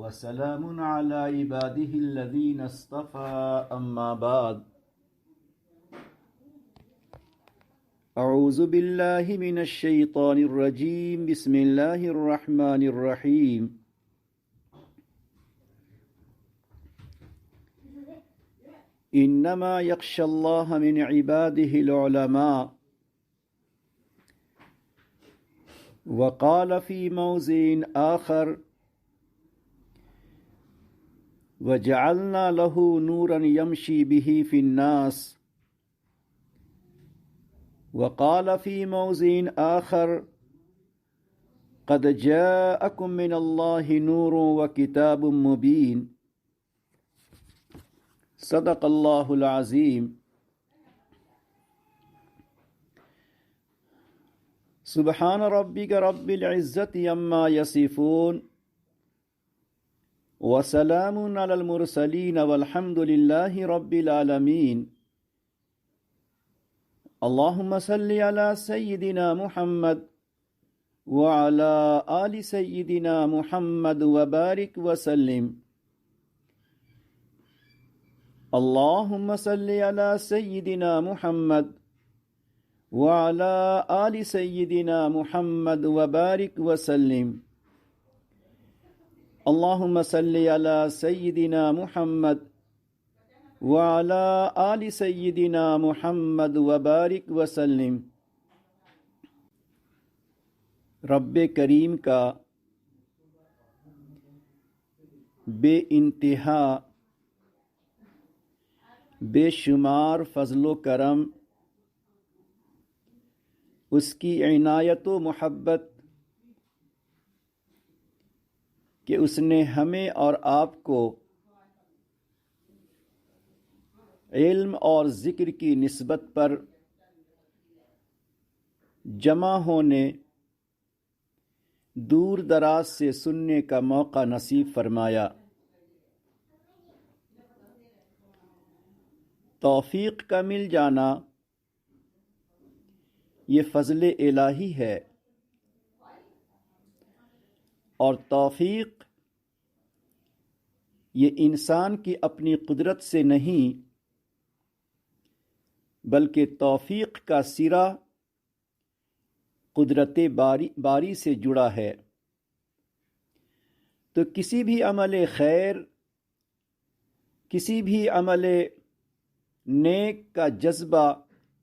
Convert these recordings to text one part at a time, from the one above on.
وسلام على عباده الذين اصطفى أما بعد. أعوذ بالله من الشيطان الرجيم. بسم الله الرحمن الرحيم. إنما يخشى الله من عباده العلماء. وقال في موضع آخر: وجعلنا له نورا يمشي به في الناس. وقال في موضع آخر: قد جاءكم من الله نور وكتاب مبين. صدق الله العظيم. سبحان ربك رب العزة عما يصفون وسلام على المرسلين والحمد لله رب العالمين. اللهم صل على سيدنا محمد وعلى آل سيدنا محمد وبارك وسلم. اللهم صل على سيدنا محمد وعلى آل سيدنا محمد وبارك وسلم. اللهم صل على سيدنا محمد وعلى آل سيدنا محمد وبارك وسلم. رب کریم کا بے انتہا بے شمار فضل و کرم، اس کی عنایت و محبت کہ اس نے ہمیں اور آپ کو علم اور ذکر کی نسبت پر جمع ہونے، دور دراز سے سننے کا موقع نصیب فرمایا. توفیق کا مل جانا یہ فضل الہی ہے، اور توفیق یہ انسان کی اپنی قدرت سے نہیں بلکہ توفیق کا سرا قدرت باری سے جڑا ہے. تو کسی بھی عمل خیر، کسی بھی عمل نیک کا جذبہ،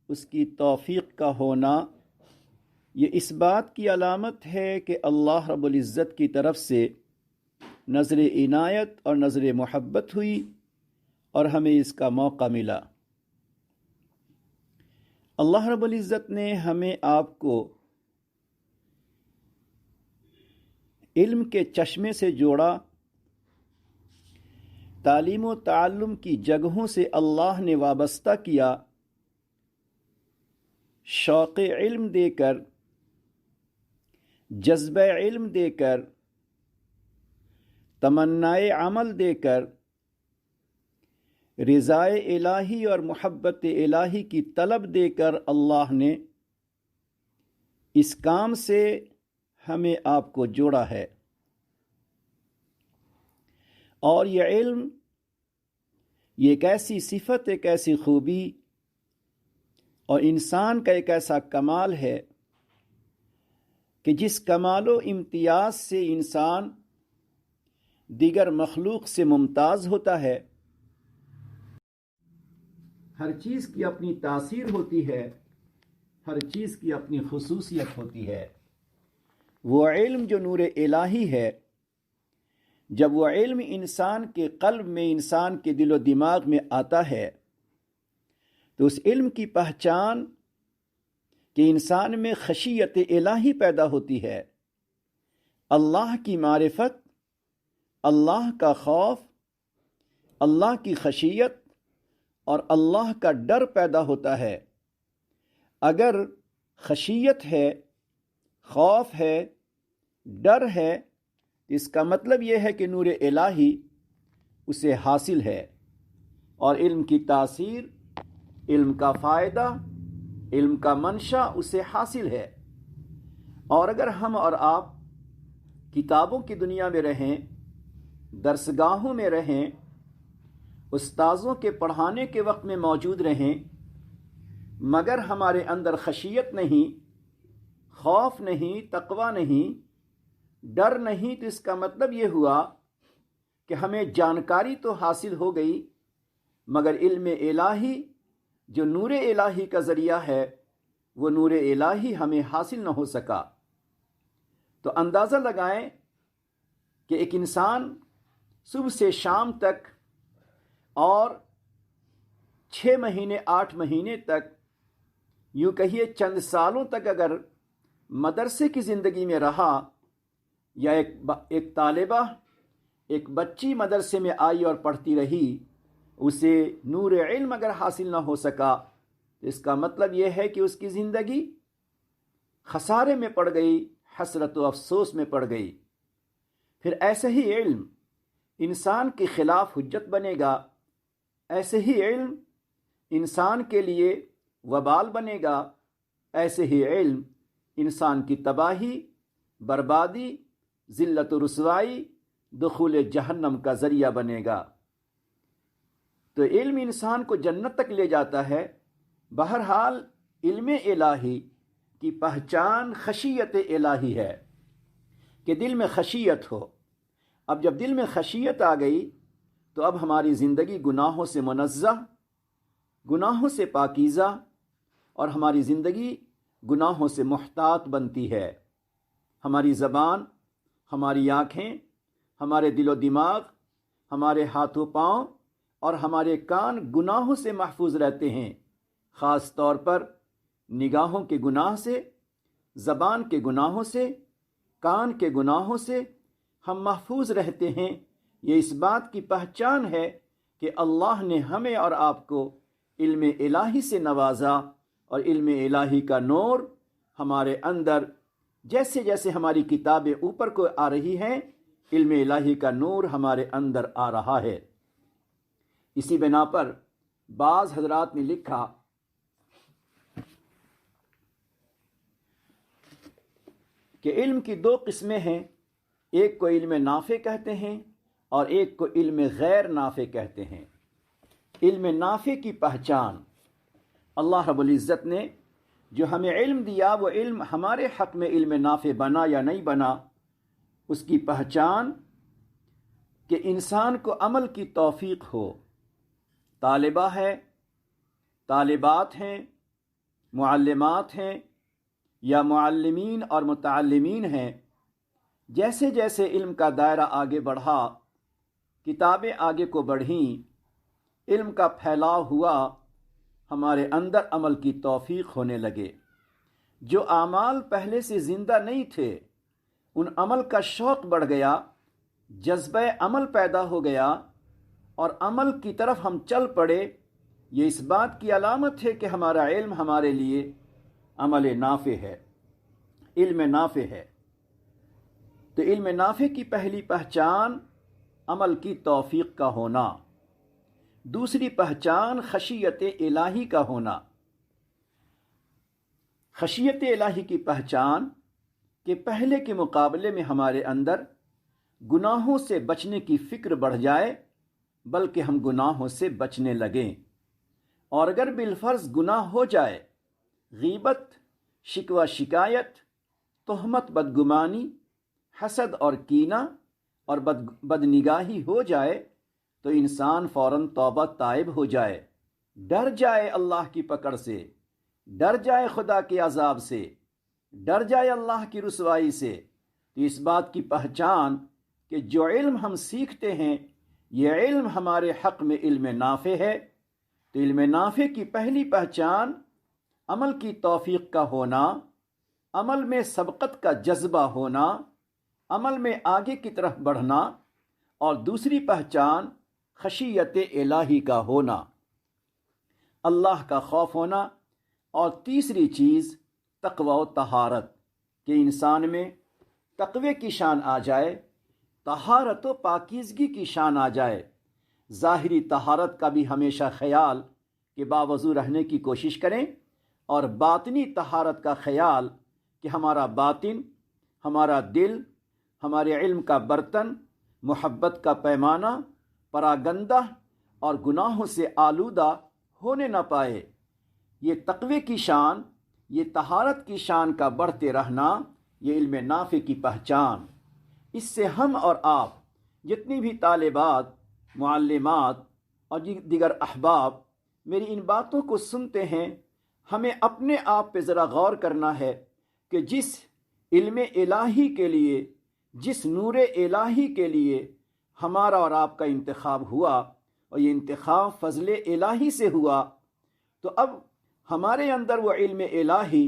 اس کی توفیق کا ہونا، یہ اس بات کی علامت ہے کہ اللہ رب العزت کی طرف سے نظر عنایت اور نظر محبت ہوئی اور ہمیں اس کا موقع ملا. اللہ رب العزت نے ہمیں آپ کو علم کے چشمے سے جوڑا، تعلیم و تعلم کی جگہوں سے اللہ نے وابستہ کیا، شوق علم دے کر، جذبہ علم دے کر، تمنائے عمل دے کر، رضائے الہی اور محبت الہی کی طلب دے کر اللہ نے اس کام سے ہمیں آپ کو جوڑا ہے. اور یہ علم، یہ ایک ایسی صفت، ایک ایسی خوبی اور انسان کا ایک ایسا کمال ہے کہ جس کمال و امتیاز سے انسان دیگر مخلوق سے ممتاز ہوتا ہے. ہر چیز کی اپنی تاثیر ہوتی ہے، ہر چیز کی اپنی خصوصیت ہوتی ہے. وہ علم جو نور الہی ہے، جب وہ علم انسان کے قلب میں، انسان کے دل و دماغ میں آتا ہے، تو اس علم کی پہچان کہ انسان میں خشیت الہی پیدا ہوتی ہے، اللہ کی معرفت، اللہ کا خوف، اللہ کی خشیت اور اللہ کا ڈر پیدا ہوتا ہے. اگر خشیت ہے، خوف ہے، ڈر ہے، اس کا مطلب یہ ہے کہ نور الہی اسے حاصل ہے، اور علم کی تاثیر، علم کا فائدہ، علم کا منشا اسے حاصل ہے. اور اگر ہم اور آپ کتابوں کی دنیا میں رہیں، درسگاہوں میں رہیں، استاذوں کے پڑھانے کے وقت میں موجود رہیں، مگر ہمارے اندر خشیت نہیں، خوف نہیں، تقوی نہیں، ڈر نہیں، تو اس کا مطلب یہ ہوا کہ ہمیں جانکاری تو حاصل ہو گئی، مگر علم الہی جو نور الہی کا ذریعہ ہے وہ نور الہی ہمیں حاصل نہ ہو سکا۔ تو اندازہ لگائیں کہ ایک انسان صبح سے شام تک اور 6 مہینے 8 مہینے تک، یوں کہیے چند سالوں تک اگر مدرسے کی زندگی میں رہا، یا ایک طالبہ، ایک بچی مدرسے میں آئی اور پڑھتی رہی، اسے نور علم اگر حاصل نہ ہو سکا تو اس کا مطلب یہ ہے کہ اس کی زندگی خسارے میں پڑ گئی، حسرت و افسوس میں پڑ گئی۔ پھر ایسے ہی علم انسان کے خلاف حجت بنے گا، ایسے ہی علم انسان کے لیے وبال بنے گا، ایسے ہی علم انسان کی تباہی، بربادی، ذلت و رسوائی، دخول جہنم کا ذریعہ بنے گا۔ تو علم انسان کو جنت تک لے جاتا ہے۔ بہرحال علم الہی کی پہچان خشیت الہی ہے، کہ دل میں خشیت ہو۔ اب جب دل میں خشیت آ گئی تو اب ہماری زندگی گناہوں سے منزہ، گناہوں سے پاکیزہ، اور ہماری زندگی گناہوں سے محتاط بنتی ہے۔ ہماری زبان، ہماری آنکھیں، ہمارے دل و دماغ، ہمارے ہاتھ و پاؤں اور ہمارے کان گناہوں سے محفوظ رہتے ہیں، خاص طور پر نگاہوں کے گناہ سے، زبان کے گناہوں سے، کان کے گناہوں سے ہم محفوظ رہتے ہیں۔ یہ اس بات کی پہچان ہے کہ اللہ نے ہمیں اور آپ کو علم الہی سے نوازا، اور علم الہی کا نور ہمارے اندر، جیسے جیسے ہماری کتابیں اوپر کو آ رہی ہیں، علم الہی کا نور ہمارے اندر آ رہا ہے۔ اسی بنا پر بعض حضرات نے لکھا کہ علم کی 2 قسمیں ہیں، ایک کو علم نافع کہتے ہیں اور ایک کو علم غیر نافع کہتے ہیں۔ علم نافع کی پہچان، اللہ رب العزت نے جو ہمیں علم دیا، وہ علم ہمارے حق میں علم نافع بنا یا نہیں بنا، اس کی پہچان کہ انسان کو عمل کی توفیق ہو۔ طالبہ ہے، طالبات ہیں، معلمات ہیں یا معلمین اور متعلمین ہیں، جیسے جیسے علم کا دائرہ آگے بڑھا، کتابیں آگے کو بڑھیں، علم کا پھیلاؤ ہوا، ہمارے اندر عمل کی توفیق ہونے لگے۔ جو اعمال پہلے سے زندہ نہیں تھے، ان عمل کا شوق بڑھ گیا، جذبہ عمل پیدا ہو گیا، اور عمل کی طرف ہم چل پڑے۔ یہ اس بات کی علامت ہے کہ ہمارا علم ہمارے لیے عمل نافع ہے، علم نافع ہے۔ تو علم نافع کی پہلی پہچان عمل کی توفیق کا ہونا، دوسری پہچان خشیت الہی کا ہونا۔ خشیت الہی کی پہچان کہ پہلے کے مقابلے میں ہمارے اندر گناہوں سے بچنے کی فکر بڑھ جائے، بلکہ ہم گناہوں سے بچنے لگیں، اور اگر بالفرض گناہ ہو جائے، غیبت، شکوہ شکایت، تہمت، بدگمانی، حسد اور کینہ اور بدنگاہی ہو جائے، تو انسان فوراً توبہ تائب ہو جائے، ڈر جائے اللہ کی پکڑ سے، ڈر جائے خدا کے عذاب سے، ڈر جائے اللہ کی رسوائی سے۔ تو اس بات کی پہچان کہ جو علم ہم سیکھتے ہیں، یہ علم ہمارے حق میں علم نافع ہے۔ تو علم نافع کی پہلی پہچان عمل کی توفیق کا ہونا، عمل میں سبقت کا جذبہ ہونا، عمل میں آگے کی طرف بڑھنا، اور دوسری پہچان خشیت الہی کا ہونا، اللہ کا خوف ہونا، اور تیسری چیز تقوی و طہارت، کہ انسان میں تقوی کی شان آ جائے، طہارت و پاکیزگی کی شان آ جائے۔ ظاہری طہارت کا بھی ہمیشہ خیال کہ باوضو رہنے کی کوشش کریں، اور باطنی طہارت کا خیال کہ ہمارا باطن، ہمارا دل، ہمارے علم کا برتن، محبت کا پیمانہ پراگندہ اور گناہوں سے آلودہ ہونے نہ پائے۔ یہ تقوی کی شان، یہ طہارت کی شان کا بڑھتے رہنا، یہ علم نافع کی پہچان۔ اس سے ہم اور آپ جتنی بھی طالبات، معلمات اور دیگر احباب میری ان باتوں کو سنتے ہیں، ہمیں اپنے آپ پہ ذرا غور کرنا ہے کہ جس علم الہی کے لیے، جس نور الہی کے لیے ہمارا اور آپ کا انتخاب ہوا، اور یہ انتخاب فضل الہی سے ہوا، تو اب ہمارے اندر وہ علم الہی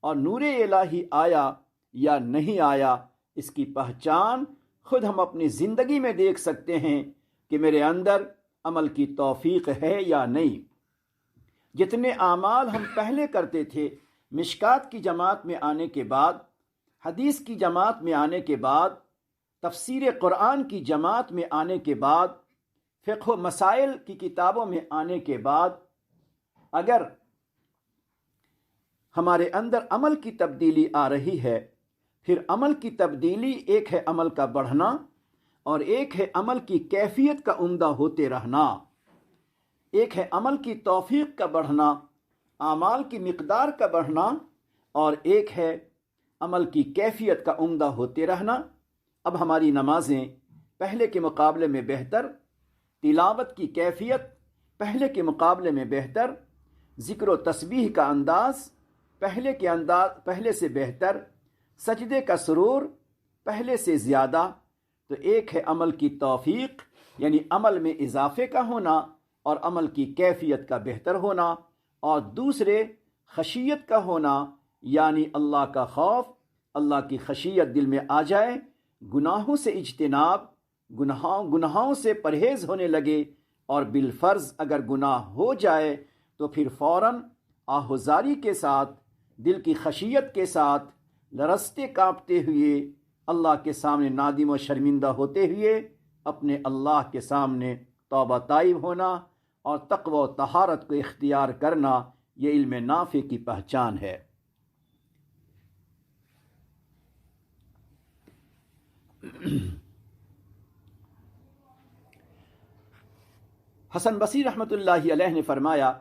اور نور الہی آیا یا نہیں آیا، اس کی پہچان خود ہم اپنی زندگی میں دیکھ سکتے ہیں کہ میرے اندر عمل کی توفیق ہے یا نہیں۔ جتنے اعمال ہم پہلے کرتے تھے، مشکات کی جماعت میں آنے کے بعد، حدیث کی جماعت میں آنے کے بعد، تفسیر قرآن کی جماعت میں آنے کے بعد، فقہ و مسائل کی کتابوں میں آنے کے بعد، اگر ہمارے اندر عمل کی تبدیلی آ رہی ہے، پھر عمل کی تبدیلی ایک ہے عمل کا بڑھنا، اور ایک ہے عمل کی کیفیت کا عمدہ ہوتے رہنا۔ ایک ہے عمل کی توفیق کا بڑھنا، اعمال کی مقدار کا بڑھنا، اور ایک ہے عمل کی کیفیت کا عمدہ ہوتے رہنا۔ اب ہماری نمازیں پہلے کے مقابلے میں بہتر، تلاوت کی کیفیت پہلے کے مقابلے میں بہتر، ذکر و تسبیح کا انداز پہلے سے بہتر، سجدے کا سرور پہلے سے زیادہ۔ تو ایک ہے عمل کی توفیق، یعنی عمل میں اضافے کا ہونا اور عمل کی کیفیت کا بہتر ہونا، اور دوسرے خشیت کا ہونا، یعنی اللہ کا خوف، اللہ کی خشیت دل میں آ جائے، گناہوں سے اجتناب، گناہوں سے پرہیز ہونے لگے، اور بالفرض اگر گناہ ہو جائے تو پھر فوراً آہوزاری کے ساتھ، دل کی خشیت کے ساتھ، لرزتے کانپتے ہوئے، اللہ کے سامنے نادم و شرمندہ ہوتے ہوئے اپنے اللہ کے سامنے توبہ طائب ہونا اور تقوی و طہارت کو اختیار کرنا، یہ علم نافع کی پہچان ہے۔ حسن بصری رحمۃ اللہ علیہ نے فرمایا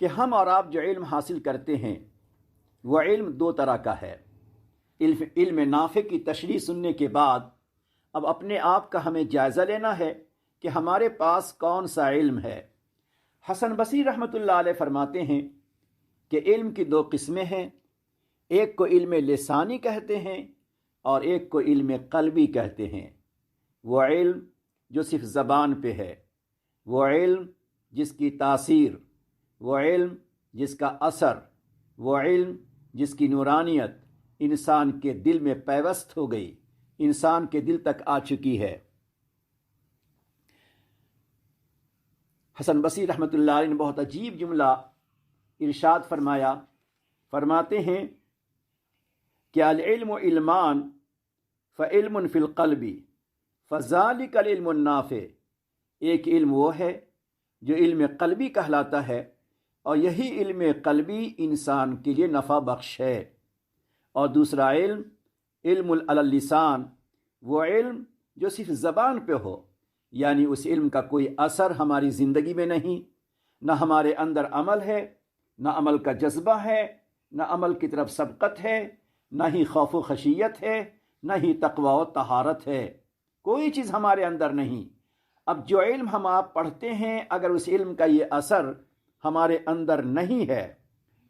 کہ ہم اور آپ جو علم حاصل کرتے ہیں وہ علم دو طرح کا ہے۔ علم نافع کی تشریح سننے کے بعد اب اپنے آپ کا ہمیں جائزہ لینا ہے کہ ہمارے پاس کون سا علم ہے۔ حسن بصری رحمۃ اللہ علیہ فرماتے ہیں کہ علم کی دو قسمیں ہیں، ایک کو علم لسانی کہتے ہیں اور ایک کو علم قلبی کہتے ہیں۔ وہ علم جو صرف زبان پہ ہے، وہ علم جس کی تاثیر، وہ علم جس کا اثر، وہ علم جس کی نورانیت انسان کے دل میں پیوست ہو گئی، انسان کے دل تک آ چکی ہے۔ حسن بصری رحمۃ اللہ علیہ نے بہت عجیب جملہ ارشاد فرمایا، فرماتے ہیں کہ العلم علمان فعلم فی القلب فذلک العلم النافع۔ ایک علم وہ ہے جو علم قلبی کہلاتا ہے، اور یہی علم قلبی انسان کے لیے نفع بخش ہے۔ اور دوسرا علم، علم علی اللسان، وہ علم جو صرف زبان پہ ہو، یعنی اس علم کا کوئی اثر ہماری زندگی میں نہیں، نہ ہمارے اندر عمل ہے، نہ عمل کا جذبہ ہے، نہ عمل کی طرف سبقت ہے، نہ ہی خوف و خشیت ہے، نہ ہی تقوی و طہارت ہے، کوئی چیز ہمارے اندر نہیں۔ اب جو علم ہم آپ پڑھتے ہیں، اگر اس علم کا یہ اثر ہمارے اندر نہیں ہے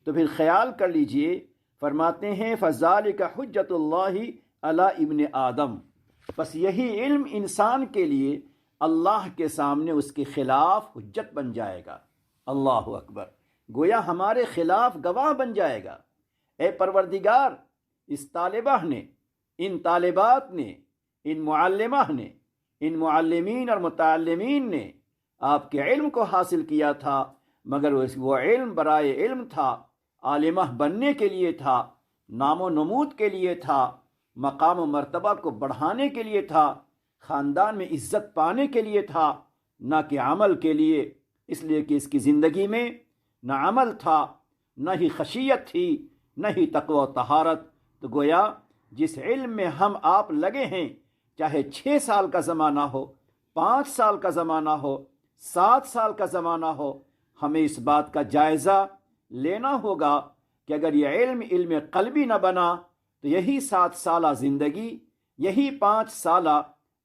تو پھر خیال کر لیجئے، فرماتے ہیں فَذَلِكَ حُجَّةُ اللَّهِ عَلَى ابن آدم، بس یہی علم انسان کے لیے اللہ کے سامنے اس کے خلاف حجت بن جائے گا۔ اللہ اکبر، گویا ہمارے خلاف گواہ بن جائے گا۔ اے پروردگار، اس طالبہ نے، ان طالبات نے، ان معلمہ نے، ان معلمین اور متعلمین نے آپ کے علم کو حاصل کیا تھا، مگر وہ علم برائے علم تھا، عالمہ بننے کے لیے تھا، نام و نمود کے لیے تھا، مقام و مرتبہ کو بڑھانے کے لیے تھا، خاندان میں عزت پانے کے لیے تھا، نہ کہ عمل کے لیے، اس لیے کہ اس کی زندگی میں نہ عمل تھا، نہ ہی خشیت تھی، نہ ہی تقوی و طہارت۔ تو گویا جس علم میں ہم آپ لگے ہیں چاہے 6 سال کا زمانہ ہو، 5 سال کا زمانہ ہو، 7 سال کا زمانہ ہو، ہمیں اس بات کا جائزہ لینا ہوگا کہ اگر یہ علم قلبی نہ بنا تو یہی 7 سالہ زندگی، یہی 5 سالہ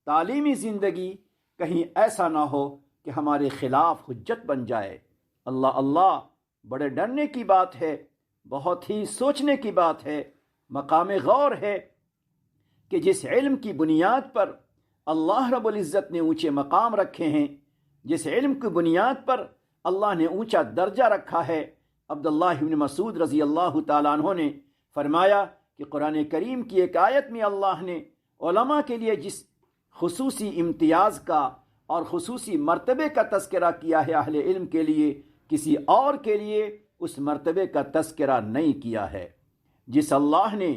تعلیمی زندگی کہیں ایسا نہ ہو کہ ہمارے خلاف حجت بن جائے۔ اللہ اللہ، بڑے ڈرنے کی بات ہے، بہت ہی سوچنے کی بات ہے، مقام غور ہے کہ جس علم کی بنیاد پر اللہ رب العزت نے اونچے مقام رکھے ہیں، جس علم کی بنیاد پر اللہ نے اونچا درجہ رکھا ہے، عبداللہ بن مسعود رضی اللہ تعالیٰ عنہ نے فرمایا کہ قرآن کریم کی ایک آیت میں اللہ نے علماء کے لیے جس خصوصی امتیاز کا اور خصوصی مرتبے کا تذکرہ کیا ہے اہل علم کے لیے، کسی اور کے لیے اس مرتبے کا تذکرہ نہیں کیا ہے۔ جس اللہ نے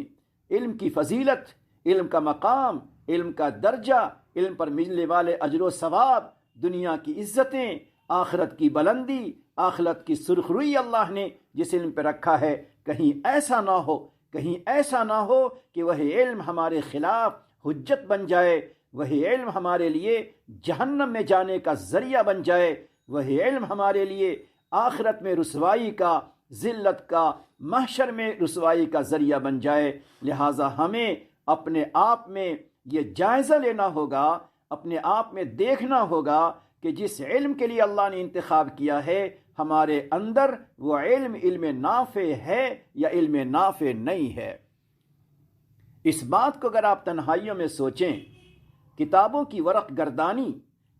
علم کی فضیلت، علم کا مقام، علم کا درجہ، علم پر ملنے والے اجر و ثواب، دنیا کی عزتیں، آخرت کی بلندی، آخرت کی سرخروئی اللہ نے جس علم پہ رکھا ہے، کہیں ایسا نہ ہو، کہیں ایسا نہ ہو کہ وہی علم ہمارے خلاف حجت بن جائے، وہی علم ہمارے لیے جہنم میں جانے کا ذریعہ بن جائے، وہی علم ہمارے لیے آخرت میں رسوائی کا، ذلت کا، محشر میں رسوائی کا ذریعہ بن جائے۔ لہٰذا ہمیں اپنے آپ میں یہ جائزہ لینا ہوگا، اپنے آپ میں دیکھنا ہوگا کہ جس علم کے لیے اللہ نے انتخاب کیا ہے، ہمارے اندر وہ علم نافع ہے یا علم نافع نہیں ہے۔ اس بات کو اگر آپ تنہائیوں میں سوچیں، کتابوں کی ورق گردانی،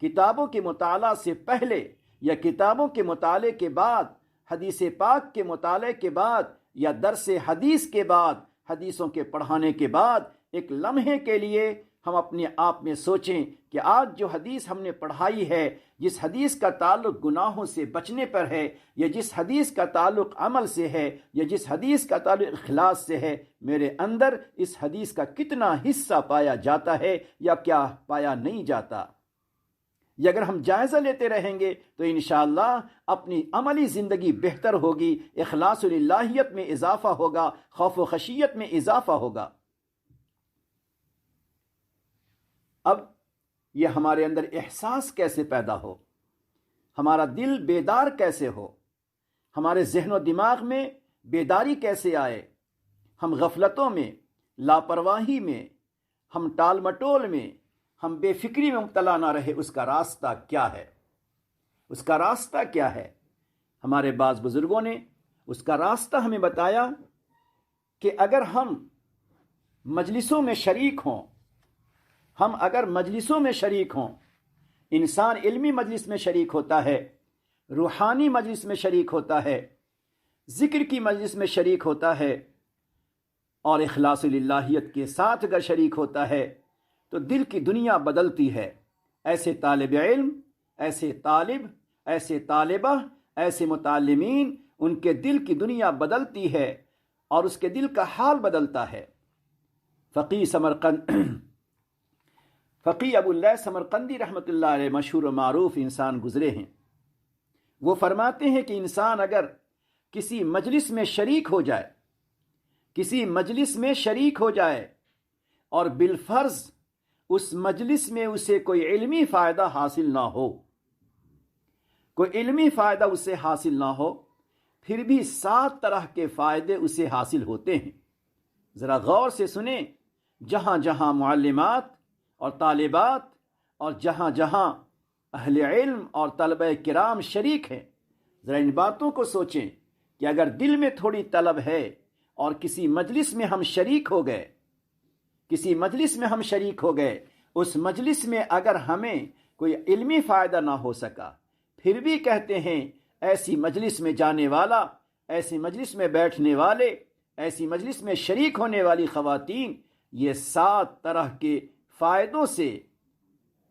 کتابوں کے مطالعہ سے پہلے یا کتابوں کے مطالعے کے بعد، حدیث پاک کے مطالعے کے بعد یا درس حدیث کے بعد، حدیثوں کے پڑھانے کے بعد ایک لمحے کے لیے ہم اپنے آپ میں سوچیں کہ آج جو حدیث ہم نے پڑھائی ہے، جس حدیث کا تعلق گناہوں سے بچنے پر ہے، یا جس حدیث کا تعلق عمل سے ہے، یا جس حدیث کا تعلق اخلاص سے ہے، میرے اندر اس حدیث کا کتنا حصہ پایا جاتا ہے یا کیا پایا نہیں جاتا۔ یہ اگر ہم جائزہ لیتے رہیں گے تو انشاءاللہ اپنی عملی زندگی بہتر ہوگی، اخلاص للہیت میں اضافہ ہوگا، خوف و خشیت میں اضافہ ہوگا۔ اب یہ ہمارے اندر احساس کیسے پیدا ہو، ہمارا دل بیدار کیسے ہو، ہمارے ذہن و دماغ میں بیداری کیسے آئے، ہم غفلتوں میں، لاپرواہی میں، ہم ٹال مٹول میں، ہم بے فکری میں مبتلا نہ رہے، اس کا راستہ کیا ہے؟ اس کا راستہ کیا ہے؟ ہمارے بعض بزرگوں نے اس کا راستہ ہمیں بتایا کہ اگر ہم مجلسوں میں شریک ہوں، ہم اگر مجلسوں میں شریک ہوں، انسان علمی مجلس میں شریک ہوتا ہے، روحانی مجلس میں شریک ہوتا ہے، ذکر کی مجلس میں شریک ہوتا ہے، اور اخلاص للہیت کے ساتھ اگر شریک ہوتا ہے تو دل کی دنیا بدلتی ہے۔ ایسے طالب علم، ایسے طالب، ایسے طالبہ، ایسے متعلمین، ان کے دل کی دنیا بدلتی ہے اور اس کے دل کا حال بدلتا ہے۔ فقی ابو اللہ سمرقندی رحمۃ اللہ علیہ مشہور و معروف انسان گزرے ہیں، وہ فرماتے ہیں کہ انسان اگر کسی مجلس میں شریک ہو جائے، کسی مجلس میں شریک ہو جائے اور بالفرض اس مجلس میں اسے کوئی علمی فائدہ حاصل نہ ہو، کوئی علمی فائدہ اسے حاصل نہ ہو، پھر بھی 7 طرح کے فائدے اسے حاصل ہوتے ہیں۔ ذرا غور سے سنیں، جہاں جہاں معلمات اور طالبات اور جہاں جہاں اہل علم اور طلبہ کرام شریک ہیں، ذرا ان باتوں کو سوچیں کہ اگر دل میں تھوڑی طلب ہے اور کسی مجلس میں ہم شریک ہو گئے، کسی مجلس میں ہم شریک ہو گئے، اس مجلس میں اگر ہمیں کوئی علمی فائدہ نہ ہو سکا، پھر بھی کہتے ہیں ایسی مجلس میں جانے والا، ایسی مجلس میں بیٹھنے والے، ایسی مجلس میں شریک ہونے والی خواتین یہ 7 طرح کے فائدوں سے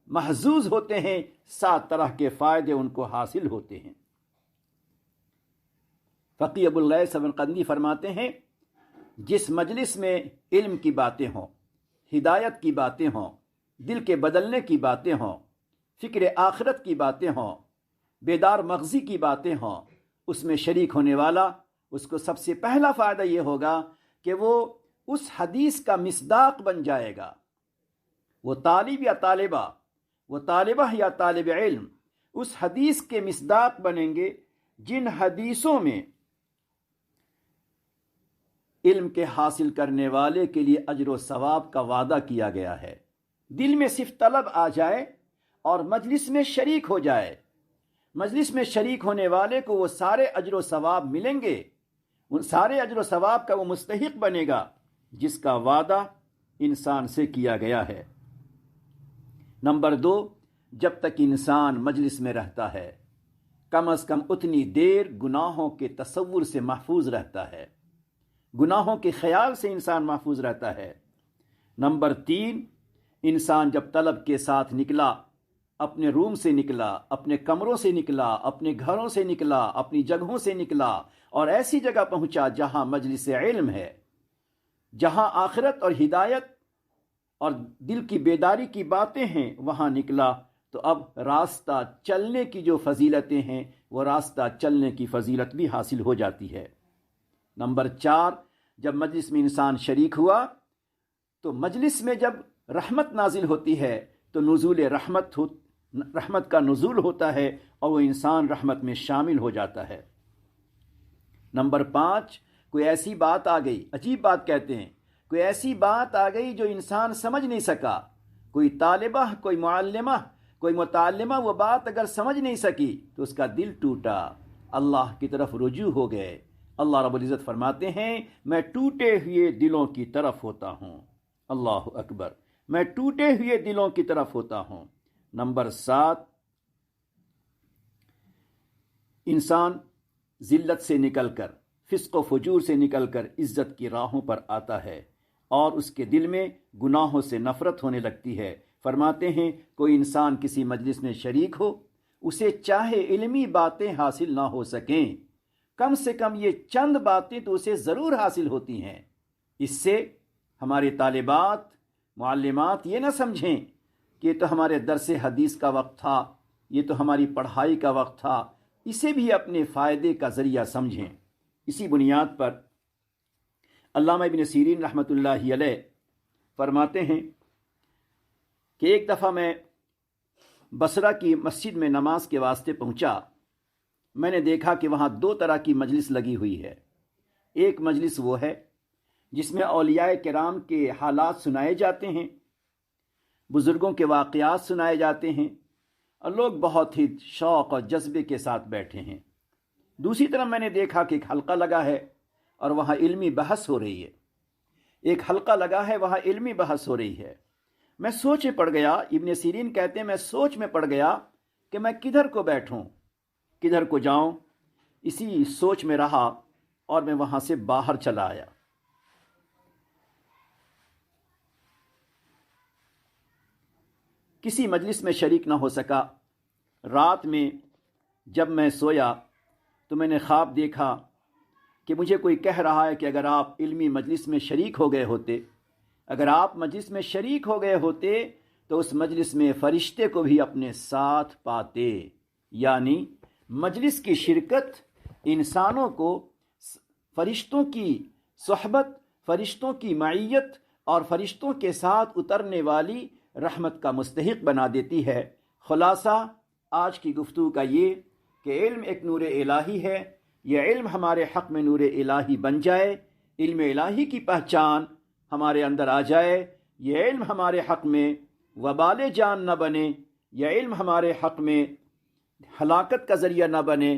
محظوظ ہوتے ہیں، 7 طرح کے فائدے ان کو حاصل ہوتے ہیں۔ فقی ابو اللہ سمرقندی فرماتے ہیں جس مجلس میں علم کی باتیں ہوں، ہدایت کی باتیں ہوں، دل کے بدلنے کی باتیں ہوں، فکر آخرت کی باتیں ہوں، بیدار مغزی کی باتیں ہوں، اس میں شریک ہونے والا، اس کو سب سے پہلا فائدہ یہ ہوگا کہ وہ اس حدیث کا مصداق بن جائے گا، وہ طالب یا طالبہ، وہ طالبہ یا طالب علم اس حدیث کے مصداق بنیں گے جن حدیثوں میں علم کے حاصل کرنے والے کے لیے اجر و ثواب کا وعدہ کیا گیا ہے۔ دل میں صرف طلب آ جائے اور مجلس میں شریک ہو جائے، مجلس میں شریک ہونے والے کو وہ سارے اجر و ثواب ملیں گے، ان سارے اجر و ثواب کا وہ مستحق بنے گا جس کا وعدہ انسان سے کیا گیا ہے۔ نمبر 2، جب تک انسان مجلس میں رہتا ہے کم از کم اتنی دیر گناہوں کے تصور سے محفوظ رہتا ہے، گناہوں کے خیال سے انسان محفوظ رہتا ہے۔ نمبر 3، انسان جب طلب کے ساتھ نکلا، اپنے روم سے نکلا، اپنے کمروں سے نکلا، اپنے گھروں سے نکلا، اپنی جگہوں سے نکلا اور ایسی جگہ پہنچا جہاں مجلس علم ہے، جہاں آخرت اور ہدایت اور دل کی بیداری کی باتیں ہیں، وہاں نکلا تو اب راستہ چلنے کی جو فضیلتیں ہیں وہ راستہ چلنے کی فضیلت بھی حاصل ہو جاتی ہے۔ نمبر 4، جب مجلس میں انسان شریک ہوا تو مجلس میں جب رحمت نازل ہوتی ہے تو نزول رحمت کا نزول ہوتا ہے اور وہ انسان رحمت میں شامل ہو جاتا ہے۔ نمبر 5، کوئی ایسی بات آ گئی، عجیب بات کہتے ہیں، کوئی ایسی بات آ گئی جو انسان سمجھ نہیں سکا، کوئی طالبہ، کوئی معلمہ، کوئی متعلمہ وہ بات اگر سمجھ نہیں سکی تو اس کا دل ٹوٹا، اللہ کی طرف رجوع ہو گئے۔ اللہ رب العزت فرماتے ہیں میں ٹوٹے ہوئے دلوں کی طرف ہوتا ہوں، اللہ اکبر، میں ٹوٹے ہوئے دلوں کی طرف ہوتا ہوں۔ نمبر 7، انسان ذلت سے نکل کر، فسق و فجور سے نکل کر عزت کی راہوں پر آتا ہے اور اس کے دل میں گناہوں سے نفرت ہونے لگتی ہے۔ فرماتے ہیں کوئی انسان کسی مجلس میں شریک ہو، اسے چاہے علمی باتیں حاصل نہ ہو سکیں، کم سے کم یہ چند باتیں تو اسے ضرور حاصل ہوتی ہیں۔ اس سے ہمارے طالبات، معلمات یہ نہ سمجھیں کہ یہ تو ہمارے درس حدیث کا وقت تھا، یہ تو ہماری پڑھائی کا وقت تھا، اسے بھی اپنے فائدے کا ذریعہ سمجھیں۔ اسی بنیاد پر علامہ ابن سیرین رحمۃ اللہ علیہ فرماتے ہیں کہ ایک دفعہ میں بصرہ کی مسجد میں نماز کے واسطے پہنچا، میں نے دیکھا کہ وہاں 2 طرح کی مجلس لگی ہوئی ہے۔ ایک مجلس وہ ہے جس میں اولیاء کرام کے حالات سنائے جاتے ہیں، بزرگوں کے واقعات سنائے جاتے ہیں اور لوگ بہت ہی شوق اور جذبے کے ساتھ بیٹھے ہیں۔ دوسری طرف میں نے دیکھا کہ ایک حلقہ لگا ہے اور وہاں علمی بحث ہو رہی ہے، ایک حلقہ لگا ہے وہاں علمی بحث ہو رہی ہے۔ میں سوچ میں پڑ گیا، ابن سیرین کہتے ہیں میں سوچ میں پڑ گیا کہ میں کدھر کو بیٹھوں، کدھر کو جاؤں۔ اسی سوچ میں رہا اور میں وہاں سے باہر چلا آیا۔ کسی مجلس میں شریک نہ ہو سکا۔ رات میں جب میں سویا تو میں نے خواب دیکھا کہ مجھے کوئی کہہ رہا ہے کہ اگر آپ علمی مجلس میں شریک ہو گئے ہوتے، اگر آپ مجلس میں شریک ہو گئے ہوتے تو اس مجلس میں فرشتے کو بھی اپنے ساتھ پاتے، یعنی مجلس کی شرکت انسانوں کو فرشتوں کی صحبت، فرشتوں کی معیت اور فرشتوں کے ساتھ اترنے والی رحمت کا مستحق بنا دیتی ہے۔ خلاصہ آج کی گفتگو کا یہ کہ علم ایک نور الہی ہے، یہ علم ہمارے حق میں نور الہی بن جائے، علم الہی کی پہچان ہمارے اندر آ جائے، یہ علم ہمارے حق میں وبال جان نہ بنے، یہ علم ہمارے حق میں ہلاکت کا ذریعہ نہ بنے۔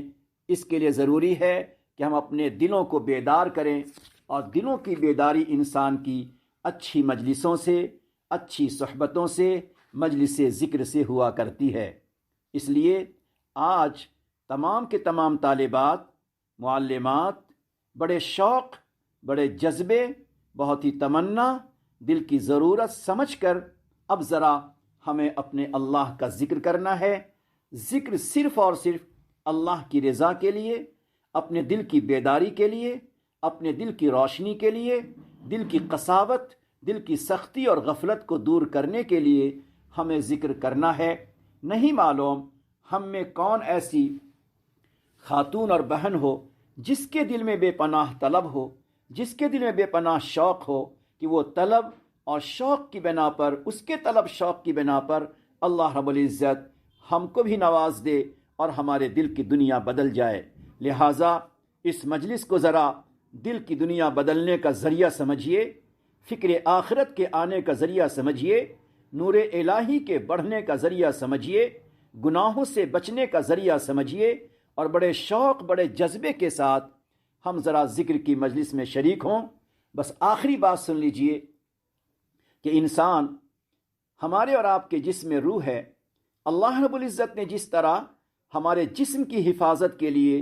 اس کے لیے ضروری ہے کہ ہم اپنے دلوں کو بیدار کریں، اور دلوں کی بیداری انسان کی اچھی مجلسوں سے، اچھی صحبتوں سے، مجلس ذکر سے ہوا کرتی ہے۔ اس لیے آج تمام کے تمام طالبات، معلمات بڑے شوق، بڑے جذبے، بہت ہی تمنا، دل کی ضرورت سمجھ کر اب ذرا ہمیں اپنے اللہ کا ذکر کرنا ہے۔ ذکر صرف اور صرف اللہ کی رضا کے لیے، اپنے دل کی بیداری کے لیے، اپنے دل کی روشنی کے لیے، دل کی قساوت، دل کی سختی اور غفلت کو دور کرنے کے لیے ہمیں ذکر کرنا ہے۔ نہیں معلوم ہم میں کون ایسی خاتون اور بہن ہو جس کے دل میں بے پناہ طلب ہو، جس کے دل میں بے پناہ شوق ہو کہ وہ طلب اور شوق کی بنا پر، اس کے طلب شوق کی بنا پر اللہ رب العزت ہم کو بھی نواز دے اور ہمارے دل کی دنیا بدل جائے۔ لہٰذا اس مجلس کو ذرا دل کی دنیا بدلنے کا ذریعہ سمجھیے، فکر آخرت کے آنے کا ذریعہ سمجھیے، نور الہی کے بڑھنے کا ذریعہ سمجھیے، گناہوں سے بچنے کا ذریعہ سمجھیے، اور بڑے شوق، بڑے جذبے کے ساتھ ہم ذرا ذکر کی مجلس میں شریک ہوں۔ بس آخری بات سن لیجئے کہ انسان ہمارے اور آپ کے جسم میں روح ہے۔ اللہ رب العزت نے جس طرح ہمارے جسم کی حفاظت کے لیے،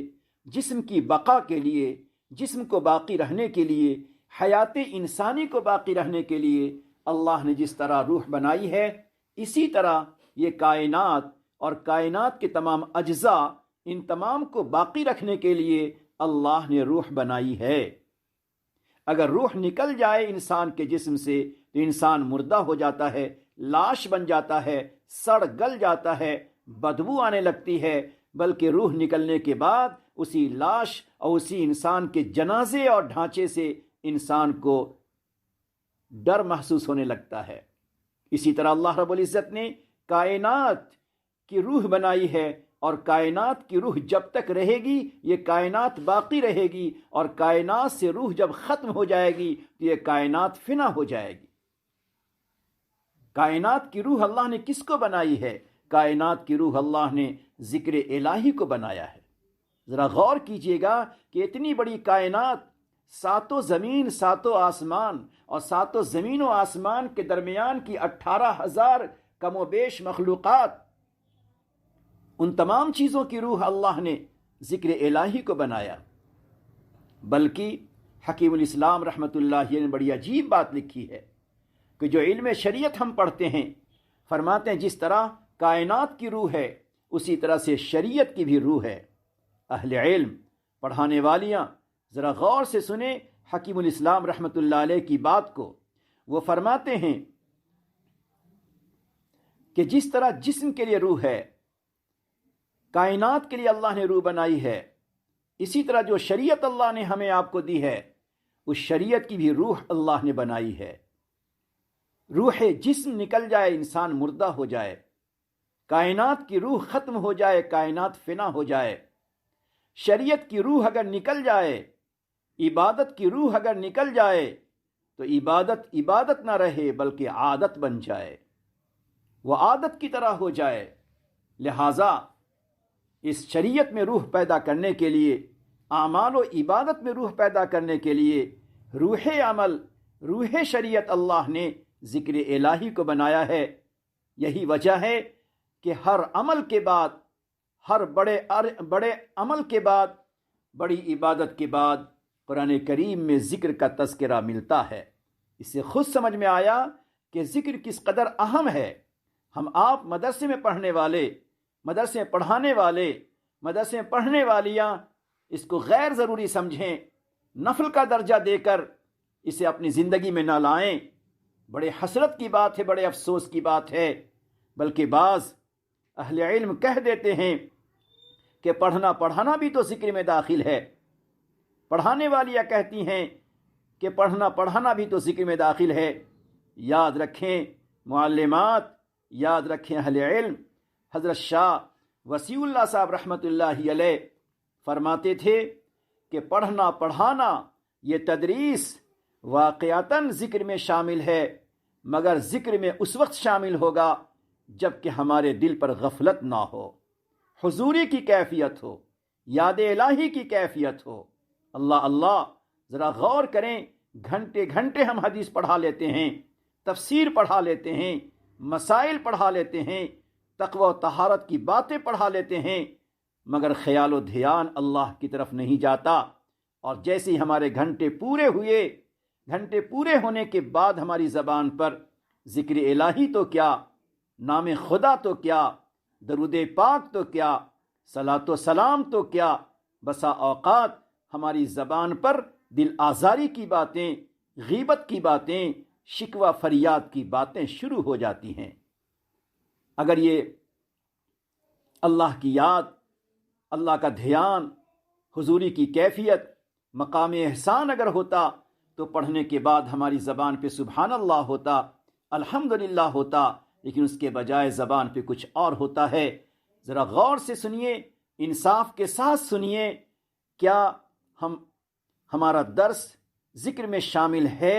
جسم کی بقا کے لیے، جسم کو باقی رہنے کے لیے، حیات انسانی کو باقی رہنے کے لیے اللہ نے جس طرح روح بنائی ہے، اسی طرح یہ کائنات اور کائنات کے تمام اجزاء، ان تمام کو باقی رکھنے کے لیے اللہ نے روح بنائی ہے۔ اگر روح نکل جائے انسان کے جسم سے تو انسان مردہ ہو جاتا ہے، لاش بن جاتا ہے، سڑ گل جاتا ہے، بدبو آنے لگتی ہے۔ بلکہ روح نکلنے کے بعد اسی لاش اور اسی انسان کے جنازے اور ڈھانچے سے انسان کو ڈر محسوس ہونے لگتا ہے۔ اسی طرح اللہ رب العزت نے کائنات کی روح بنائی ہے، اور کائنات کی روح جب تک رہے گی یہ کائنات باقی رہے گی، اور کائنات سے روح جب ختم ہو جائے گی تو یہ کائنات فنا ہو جائے گی۔ کائنات کی روح اللہ نے کس کو بنائی ہے؟ کائنات کی روح اللہ نے ذکر الہی کو بنایا ہے۔ ذرا غور کیجئے گا کہ اتنی بڑی کائنات، ساتوں زمین، ساتوں آسمان، اور ساتوں زمین و آسمان کے درمیان کی 18,000 کم و بیش مخلوقات، ان تمام چیزوں کی روح اللہ نے ذکر الہی کو بنایا۔ بلکہ حکیم الاسلام رحمۃ اللہ علیہ نے بڑی عجیب بات لکھی ہے کہ جو علم شریعت ہم پڑھتے ہیں، فرماتے ہیں جس طرح کائنات کی روح ہے اسی طرح سے شریعت کی بھی روح ہے۔ اہل علم، پڑھانے والیاں ذرا غور سے سنیں حکیم الاسلام رحمۃ اللہ علیہ کی بات کو۔ وہ فرماتے ہیں کہ جس طرح جسم کے لیے روح ہے، کائنات کے لیے اللہ نے روح بنائی ہے، اسی طرح جو شریعت اللہ نے ہمیں آپ کو دی ہے، اس شریعت کی بھی روح اللہ نے بنائی ہے۔ روح جسم نکل جائے انسان مردہ ہو جائے، کائنات کی روح ختم ہو جائے، کائنات فنا ہو جائے، شریعت کی روح اگر نکل جائے، عبادت کی روح اگر نکل جائے تو عبادت نہ رہے بلکہ عادت بن جائے، وہ عادت کی طرح ہو جائے۔ لہٰذا اس شریعت میں روح پیدا کرنے کے لیے، اعمال و عبادت میں روح پیدا کرنے کے لیے، روح عمل، روح شریعت اللہ نے ذکر الہی کو بنایا ہے۔ یہی وجہ ہے کہ ہر عمل کے بعد، ہر بڑے عمل کے بعد، بڑی عبادت کے بعد قرآن کریم میں ذکر کا تذکرہ ملتا ہے۔ اس سے خود سمجھ میں آیا کہ ذکر کس قدر اہم ہے۔ ہم آپ مدرسے میں پڑھنے والے، مدرسے میں پڑھانے والے، مدرسے میں پڑھنے والیاں اس کو غیر ضروری سمجھیں، نفل کا درجہ دے کر اسے اپنی زندگی میں نہ لائیں۔ بڑے حسرت کی بات ہے، بڑے افسوس کی بات ہے۔ بلکہ بعض اہل علم کہہ دیتے ہیں کہ پڑھنا پڑھانا بھی تو ذکر میں داخل ہے۔ پڑھانے والیاں کہتی ہیں کہ پڑھنا پڑھانا بھی تو ذکر میں داخل ہے۔ یاد رکھیں معلمات، یاد رکھیں اہل علم، حضرت شاہ وسیع اللہ صاحب رحمۃ اللہ علیہ فرماتے تھے کہ پڑھنا پڑھانا یہ تدریس واقعتاً ذکر میں شامل ہے، مگر ذکر میں اس وقت شامل ہوگا جب کہ ہمارے دل پر غفلت نہ ہو، حضوری کی کیفیت ہو، یاد الہی کی کیفیت ہو۔ اللہ اللہ، ذرا غور کریں، گھنٹے گھنٹے ہم حدیث پڑھا لیتے ہیں، تفسیر پڑھا لیتے ہیں، مسائل پڑھا لیتے ہیں، تقوی و طہارت کی باتیں پڑھا لیتے ہیں، مگر خیال و دھیان اللہ کی طرف نہیں جاتا۔ اور جیسے ہی ہمارے گھنٹے پورے ہوئے، گھنٹے پورے ہونے کے بعد ہماری زبان پر ذکر الہی تو کیا، نام خدا تو کیا، درود پاک تو کیا، صلاۃ و سلام تو کیا، بسا اوقات ہماری زبان پر دل آزاری کی باتیں، غیبت کی باتیں، شکوہ فریاد کی باتیں شروع ہو جاتی ہیں۔ اگر یہ اللہ کی یاد، اللہ کا دھیان، حضوری کی کیفیت، مقام احسان اگر ہوتا تو پڑھنے کے بعد ہماری زبان پہ سبحان اللہ ہوتا، الحمدللہ ہوتا، لیکن اس کے بجائے زبان پہ کچھ اور ہوتا ہے۔ ذرا غور سے سنیے، انصاف کے ساتھ سنیے، کیا ہمارا درس ذکر میں شامل ہے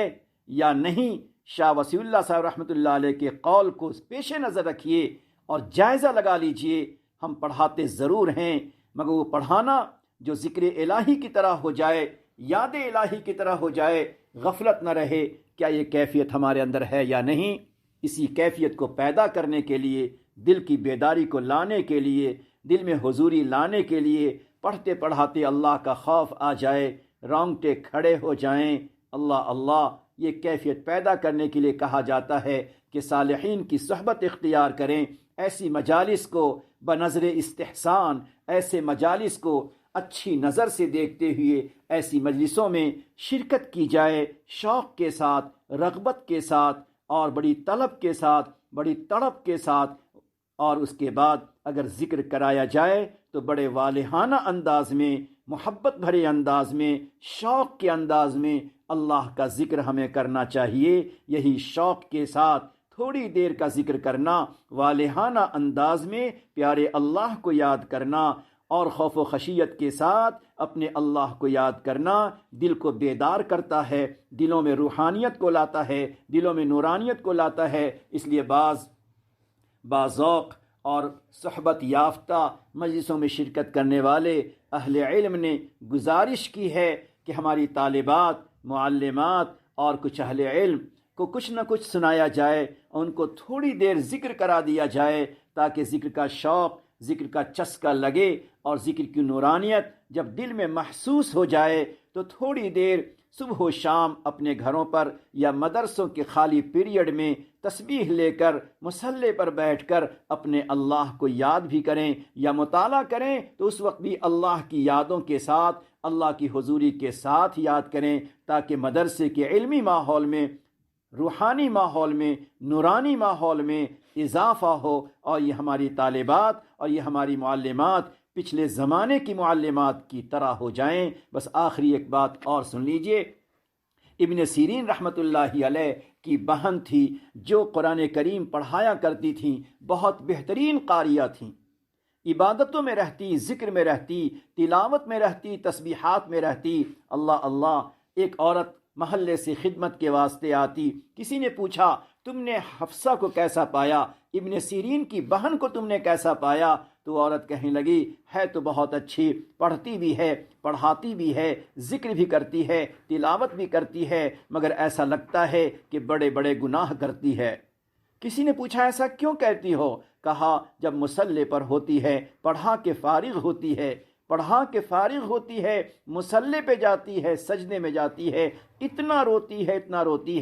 یا نہیں؟ شاہ وسیع اللہ صاحب رحمۃ اللہ علیہ کے قول کو پیش نظر رکھیے اور جائزہ لگا لیجئے۔ ہم پڑھاتے ضرور ہیں، مگر وہ پڑھانا جو ذکر الہی کی طرح ہو جائے، یاد الہی کی طرح ہو جائے، غفلت نہ رہے، کیا یہ کیفیت ہمارے اندر ہے یا نہیں؟ اسی کیفیت کو پیدا کرنے کے لیے، دل کی بیداری کو لانے کے لیے، دل میں حضوری لانے کے لیے، پڑھتے پڑھاتے اللہ کا خوف آ جائے، رونگٹے کھڑے ہو جائیں، اللہ اللہ، یہ کیفیت پیدا کرنے کے لیے کہا جاتا ہے کہ صالحین کی صحبت اختیار کریں، ایسی مجالس کو بنظر استحسان، ایسے مجالس کو اچھی نظر سے دیکھتے ہوئے ایسی مجلسوں میں شرکت کی جائے، شوق کے ساتھ، رغبت کے ساتھ، اور بڑی طلب کے ساتھ، بڑی تڑپ کے ساتھ، اور اس کے بعد اگر ذکر کرایا جائے تو بڑے والہانہ انداز میں، محبت بھرے انداز میں، شوق کے انداز میں اللہ کا ذکر ہمیں کرنا چاہیے۔ یہی شوق کے ساتھ تھوڑی دیر کا ذکر کرنا، والہانہ انداز میں پیارے اللہ کو یاد کرنا، اور خوف و خشیت کے ساتھ اپنے اللہ کو یاد کرنا دل کو بیدار کرتا ہے، دلوں میں روحانیت کو لاتا ہے، دلوں میں نورانیت کو لاتا ہے۔ اس لیے باذوق اور صحبت یافتہ مجلسوں میں شرکت کرنے والے اہل علم نے گزارش کی ہے کہ ہماری طالبات، معلمات اور کچھ اہل علم کو کچھ نہ کچھ سنایا جائے، ان کو تھوڑی دیر ذکر کرا دیا جائے، تاکہ ذکر کا شوق، ذکر کا چسکا لگے، اور ذکر کی نورانیت جب دل میں محسوس ہو جائے تو تھوڑی دیر صبح و شام اپنے گھروں پر یا مدرسوں کے خالی پیریڈ میں تسبیح لے کر مصلی پر بیٹھ کر اپنے اللہ کو یاد بھی کریں یا مطالعہ کریں، تو اس وقت بھی اللہ کی یادوں کے ساتھ، اللہ کی حضوری کے ساتھ یاد کریں، تاکہ مدرسے کے علمی ماحول میں، روحانی ماحول میں، نورانی ماحول میں اضافہ ہو، اور یہ ہماری طالبات اور یہ ہماری معلمات پچھلے زمانے کی معلمات کی طرح ہو جائیں۔ بس آخری ایک بات اور سن لیجئے، ابن سیرین رحمۃ اللہ علیہ کی بہن تھی جو قرآن کریم پڑھایا کرتی تھیں، بہت بہترین قاریہ تھیں، عبادتوں میں رہتی، ذکر میں رہتی، تلاوت میں رہتی، تسبیحات میں رہتی۔ اللہ اللہ، ایک عورت محلے سے خدمت کے واسطے آتی، کسی نے پوچھا تم نے حفصہ کو کیسا پایا، ابن سیرین کی بہن کو تم نے کیسا پایا؟ تو عورت کہنے لگی ہے تو بہت اچھی، پڑھتی بھی ہے، پڑھاتی بھی ہے، ذکر بھی کرتی ہے، تلاوت بھی کرتی ہے، مگر ایسا لگتا ہے کہ بڑے بڑے گناہ کرتی ہے۔ کسی نے پوچھا ایسا کیوں کہتی ہو؟ کہا جب مصلی پر ہوتی ہے، پڑھا کے فارغ ہوتی ہے، مصلی پہ جاتی ہے، سجدے میں جاتی ہے، اتنا روتی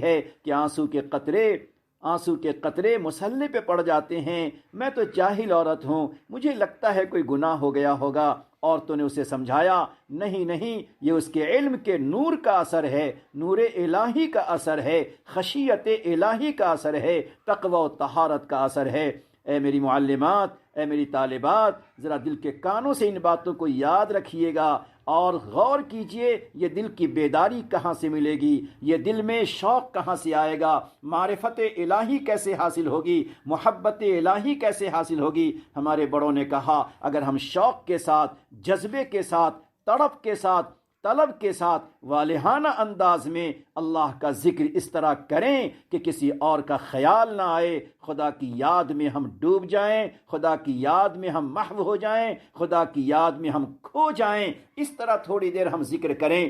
ہے کہ آنسو کے قطرے مصلی پہ پڑ جاتے ہیں۔ میں تو جاہل عورت ہوں، مجھے لگتا ہے کوئی گناہ ہو گیا ہوگا۔ عورتوں نے اسے سمجھایا نہیں، یہ اس کے علم کے نور کا اثر ہے، نور الہی کا اثر ہے، خشیت الہی کا اثر ہے، تقوی و طہارت کا اثر ہے۔ اے میری معلمات، اے میری طالبات، ذرا دل کے کانوں سے ان باتوں کو یاد رکھیے گا اور غور کیجئے، یہ دل کی بیداری کہاں سے ملے گی، یہ دل میں شوق کہاں سے آئے گا، معرفت الہی کیسے حاصل ہوگی، محبت الہی کیسے حاصل ہوگی؟ ہمارے بڑوں نے کہا اگر ہم شوق کے ساتھ، جذبے کے ساتھ، تڑپ کے ساتھ، طلب کے ساتھ، والہانہ انداز میں اللہ کا ذکر اس طرح کریں کہ کسی اور کا خیال نہ آئے، خدا کی یاد میں ہم ڈوب جائیں، خدا کی یاد میں ہم محو ہو جائیں، خدا کی یاد میں ہم کھو جائیں، اس طرح تھوڑی دیر ہم ذکر کریں۔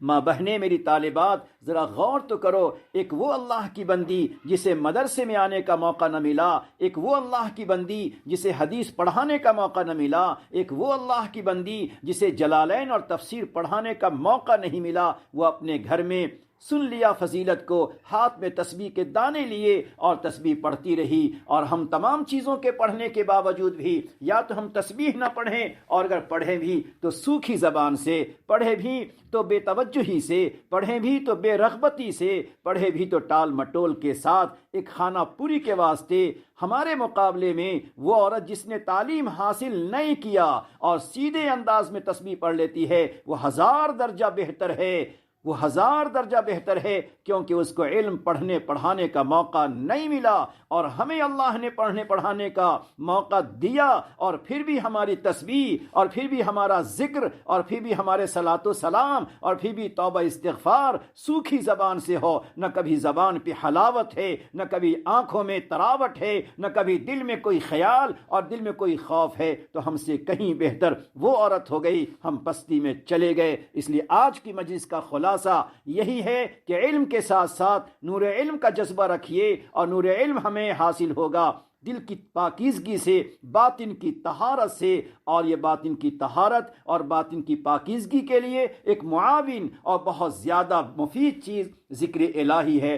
ماں بہنیں، میری طالبات، ذرا غور تو کرو، ایک وہ اللہ کی بندی جسے مدرسے میں آنے کا موقع نہ ملا، ایک وہ اللہ کی بندی جسے حدیث پڑھانے کا موقع نہ ملا، ایک وہ اللہ کی بندی جسے جلالین اور تفسیر پڑھانے کا موقع نہیں ملا، وہ اپنے گھر میں سن لیا فضیلت کو، ہاتھ میں تسبیح کے دانے لیے اور تسبیح پڑھتی رہی۔ اور ہم تمام چیزوں کے پڑھنے کے باوجود بھی یا تو ہم تسبیح نہ پڑھیں، اور اگر پڑھیں بھی تو سوکھی زبان سے، پڑھیں بھی تو بے توجہی سے، پڑھیں بھی تو بے رغبتی سے، پڑھیں بھی تو ٹال مٹول کے ساتھ، ایک خانہ پوری کے واسطے۔ ہمارے مقابلے میں وہ عورت جس نے تعلیم حاصل نہیں کیا اور سیدھے انداز میں تسبیح پڑھ لیتی ہے، وہ 1000 درجہ بہتر ہے، وہ 1000 درجہ بہتر ہے، کیونکہ اس کو علم پڑھنے پڑھانے کا موقع نہیں ملا، اور ہمیں اللہ نے پڑھنے پڑھانے کا موقع دیا، اور پھر بھی ہماری تسبیح، اور پھر بھی ہمارا ذکر، اور پھر بھی ہمارے صلاۃ و سلام، اور پھر بھی توبہ استغفار سوکھی زبان سے ہو، نہ کبھی زبان پہ حلاوت ہے، نہ کبھی آنکھوں میں تراوٹ ہے، نہ کبھی دل میں کوئی خیال اور دل میں کوئی خوف ہے، تو ہم سے کہیں بہتر وہ عورت ہو گئی، ہم پستی میں چلے گئے۔ اس لیے آج کی مجلس کا خلاصہ یہی ہے کہ علم کے ساتھ ساتھ نور علم کا جذبہ رکھیے، اور نور علم ہمیں حاصل ہوگا دل کی پاکیزگی سے، باطن کی طہارت سے، اور یہ باطن کی طہارت اور باطن کی پاکیزگی کے لیے ایک معاون اور بہت زیادہ مفید چیز ذکر الہی ہے۔